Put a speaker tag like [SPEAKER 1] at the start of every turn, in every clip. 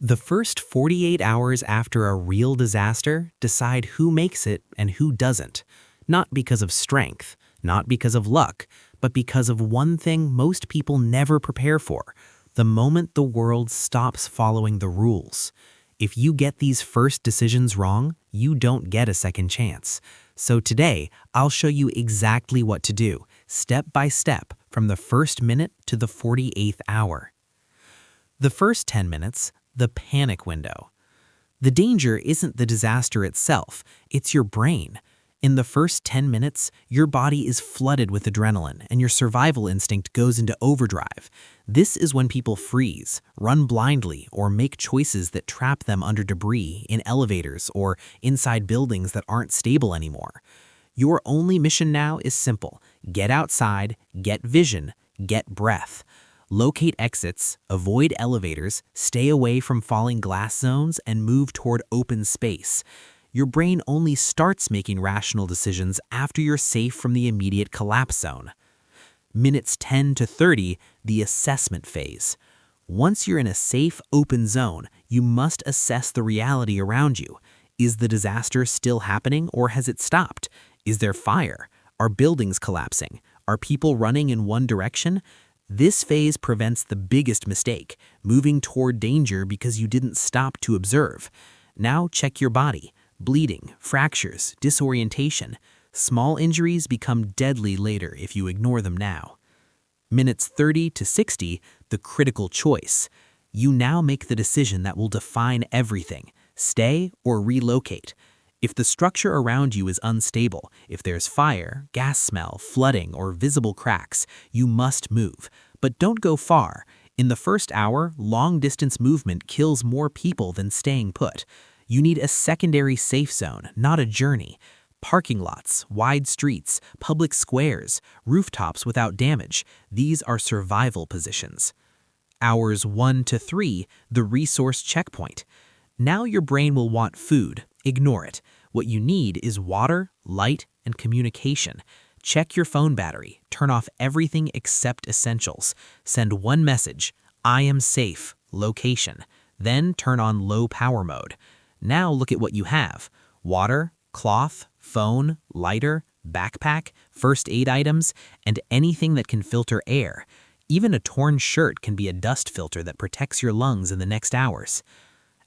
[SPEAKER 1] The first 48 hours after a real disaster decide who makes it and who doesn't, not because of strength, not because of luck, but because of one thing most people never prepare for: the moment the world stops following the rules. If you get these first decisions wrong, you don't get a second chance. So today, I'll show you exactly what to do, step by step, from the first minute to the 48th hour. The first 10 minutes, the panic window. The danger isn't the disaster itself, it's your brain. In the first 10 minutes, your body is flooded with adrenaline and your survival instinct goes into overdrive. This is when people freeze, run blindly, or make choices that trap them under debris, in elevators, or inside buildings that aren't stable anymore. Your only mission now is simple: get outside, get vision, get breath. Locate exits, avoid elevators, stay away from falling glass zones, and move toward open space. Your brain only starts making rational decisions after you're safe from the immediate collapse zone. Minutes 10 to 30, the assessment phase. Once you're in a safe, open zone, you must assess the reality around you. Is the disaster still happening, or has it stopped? Is there fire? Are buildings collapsing? Are people running in one direction? This phase prevents the biggest mistake: moving toward danger because you didn't stop to observe. Now check your body. Bleeding, fractures, disorientation. Small injuries become deadly later if you ignore them now. Minutes 30 to 60, the critical choice. You now make the decision that will define everything: stay or relocate. If the structure around you is unstable, if there's fire, gas smell, flooding, or visible cracks, you must move. But don't go far. In the first hour, long-distance movement kills more people than staying put. You need a secondary safe zone, not a journey. Parking lots, wide streets, public squares, rooftops without damage. These are survival positions. Hours 1 to 3, the resource checkpoint. Now your brain will want food. Ignore it. What you need is water, light, and communication. Check your phone battery. Turn off everything except essentials. Send one message: I am safe, location. Then turn on low power mode. Now look at what you have: water, cloth, phone, lighter, backpack, first aid items, and anything that can filter air. Even a torn shirt can be a dust filter that protects your lungs in the next hours.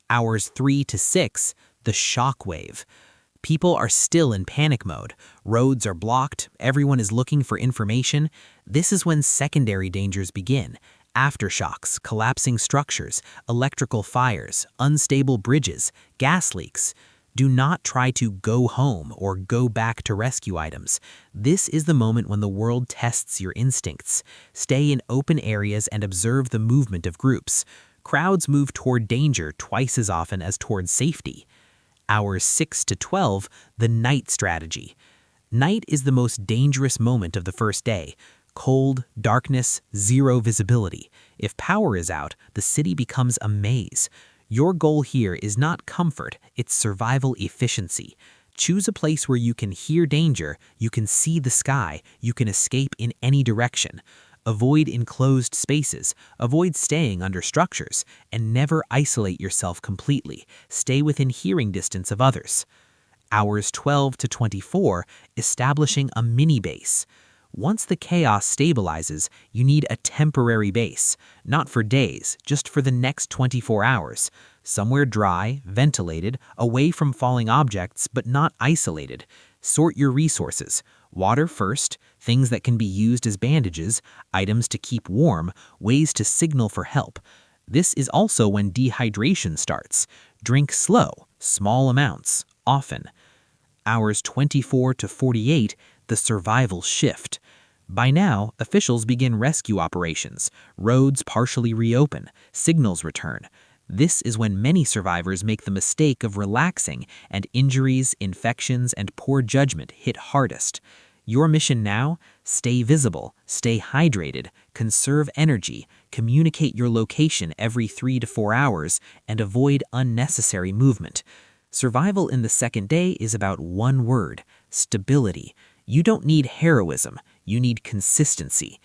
[SPEAKER 1] Hours 3 to 6, the shock wave. People are still in panic mode. Roads are blocked. Everyone is looking for information. This is when secondary dangers begin: aftershocks, collapsing structures, electrical fires, unstable bridges, gas leaks. Do not try to go home or go back to rescue items. This is the moment when the world tests your instincts. Stay in open areas and observe the movement of groups. Crowds move toward danger twice as often as toward safety. Hours 6 to 12, the night strategy. Night is the most dangerous moment of the first day. Cold, darkness, zero visibility. If power is out, the city becomes a maze. Your goal here is not comfort, it's survival efficiency. Choose a place where you can hear danger, you can see the sky, you can escape in any direction. Avoid enclosed spaces, avoid staying under structures, and never isolate yourself completely. Stay within hearing distance of others. Hours 12 to 24, establishing a mini base. Once the chaos stabilizes, you need a temporary base. Not for days, just for the next 24 hours. Somewhere dry, ventilated, away from falling objects, but not isolated. Sort your resources. Water first, things that can be used as bandages, items to keep warm, ways to signal for help. This is also when dehydration starts. Drink slow, small amounts, often. Hours 24 to 48, the survival shift. By now, officials begin rescue operations. Roads partially reopen, signals return. This is when many survivors make the mistake of relaxing, and injuries, infections, and poor judgment hit hardest. Your mission now: stay visible, stay hydrated, conserve energy, communicate your location every 3 to 4 hours, and avoid unnecessary movement. Survival in the second day is about one word: stability. You don't need heroism, you need consistency.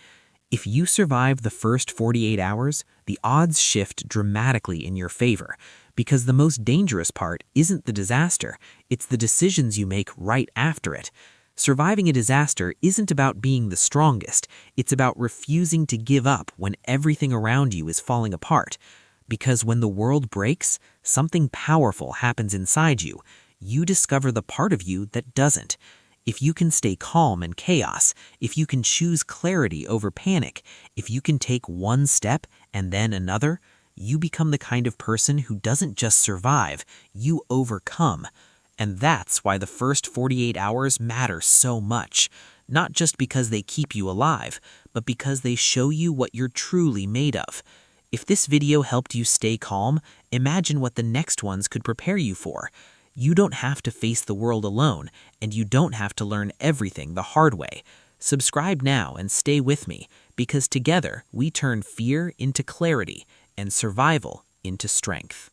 [SPEAKER 1] If you survive the first 48 hours, the odds shift dramatically in your favor, because the most dangerous part isn't the disaster, it's the decisions you make right after it. Surviving a disaster isn't about being the strongest, it's about refusing to give up when everything around you is falling apart. Because when the world breaks, something powerful happens inside you. You discover the part of you that doesn't. If you can stay calm in chaos, if you can choose clarity over panic, if you can take one step and then another, you become the kind of person who doesn't just survive, you overcome. And that's why the first 48 hours matter so much. Not just because they keep you alive, but because they show you what you're truly made of. If this video helped you stay calm, imagine what the next ones could prepare you for. You don't have to face the world alone, and you don't have to learn everything the hard way. Subscribe now and stay with me, because together we turn fear into clarity and survival into strength.